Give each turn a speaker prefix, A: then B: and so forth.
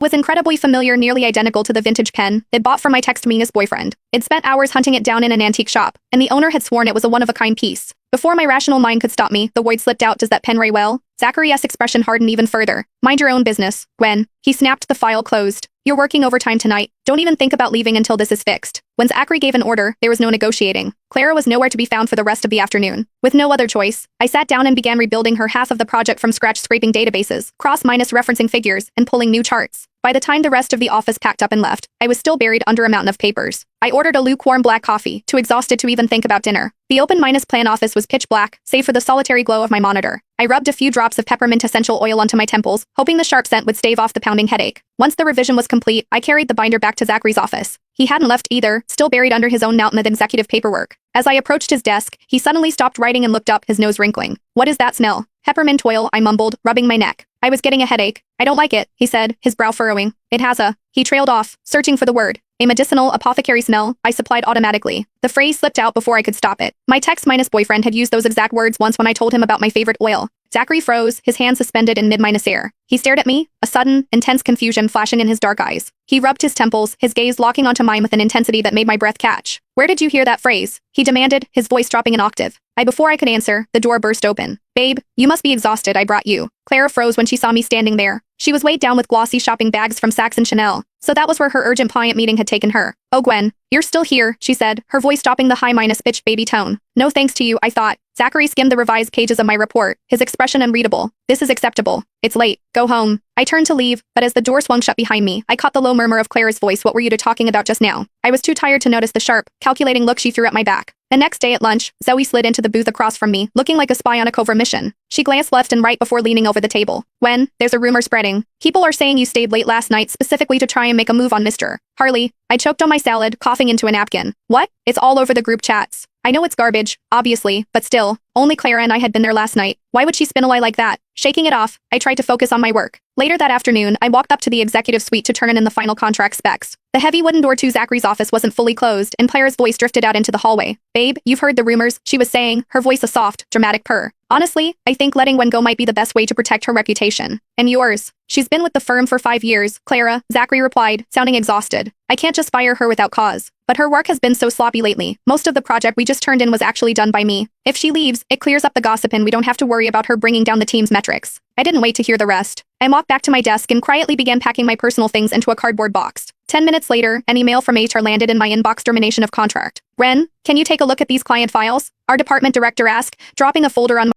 A: was incredibly familiar, nearly identical to the vintage pen it bought from my text-meanest boyfriend. It spent hours hunting it down in an antique shop, and the owner had sworn it was a one-of-a-kind piece. Before my rational mind could stop me, the void slipped out. Does that pen ray well? Zachary's expression hardened even further. Mind your own business, Gwen. He snapped, the file closed. You're working overtime tonight. Don't even think about leaving until this is fixed. When Zachary gave an order, there was no negotiating. Clara was nowhere to be found for the rest of the afternoon. With no other choice, I sat down and began rebuilding her half of the project from scratch, scraping databases, cross-minus referencing figures, and pulling new charts. By the time the rest of the office packed up and left, I was still buried under a mountain of papers. I ordered a lukewarm black coffee, too exhausted to even think about dinner. The open-minus-plan office was pitch black, save for the solitary glow of my monitor. I rubbed a few drops of peppermint essential oil onto my temples, hoping the sharp scent would stave off the pounding headache. Once the revision was complete, I carried the binder back to Zachary's office. He hadn't left either, still buried under his own mountain of executive paperwork. As I approached his desk, he suddenly stopped writing and looked up, his nose wrinkling. What is that smell? Peppermint oil, I mumbled, rubbing my neck. I was getting a headache. I don't like it, he said, his brow furrowing. It has a... He trailed off, searching for the word. A medicinal apothecary smell, I supplied automatically. The phrase slipped out before I could stop it. My text-boyfriend had used those exact words once when I told him about my favorite oil. Zachary froze, his hand suspended in mid-minus air. He stared at me, a sudden, intense confusion flashing in his dark eyes. He rubbed his temples, his gaze locking onto mine with an intensity that made my breath catch. Where did you hear that phrase? He demanded, his voice dropping an octave. Before I could answer, the door burst open. Babe, you must be exhausted, I brought you. Clara froze when she saw me standing there. She was weighed down with glossy shopping bags from Saks and Chanel. So that was where her urgent client meeting had taken her. Oh, Gwen, you're still here, she said, her voice stopping the high-pitched baby tone. No thanks to you, I thought. Zachary skimmed the revised pages of my report, his expression unreadable. This is acceptable. It's late. Go home. I turned to leave, but as the door swung shut behind me, I caught the low murmur of Clara's voice. What were you two talking about just now? I was too tired to notice the sharp, calculating look she threw at my back. The next day at lunch, Zoe slid into the booth across from me, looking like a spy on a covert mission. She glanced left and right before leaning over the table. Gwen, there's a rumor spreading. People are saying you stayed late last night specifically to try and make a move on Mr. Harley. I choked on my salad, coughing into a napkin. What? It's all over the group chats. I know it's garbage, obviously, but still, only Clara and I had been there last night. Why would she spin a lie like that? Shaking it off, I tried to focus on my work. Later that afternoon, I walked up to the executive suite to turn in the final contract specs. The heavy wooden door to Zachary's office wasn't fully closed, and Clara's voice drifted out into the hallway. Babe, you've heard the rumors, she was saying, her voice a soft, dramatic purr. Honestly, I think letting Gwen go might be the best way to protect her reputation. And yours. She's been with the firm for 5 years, Clara, Zachary replied, sounding exhausted. I can't just fire her without cause. But her work has been so sloppy lately. Most of the project we just turned in was actually done by me. If she leaves, it clears up the gossip and we don't have to worry about her bringing down the team's metrics. I didn't wait to hear the rest. I walked back to my desk and quietly began packing my personal things into a cardboard box. 10 minutes later, an email from HR landed in my inbox. Termination of contract. Ren, can you take a look at these client files? Our department director asked, dropping a folder on my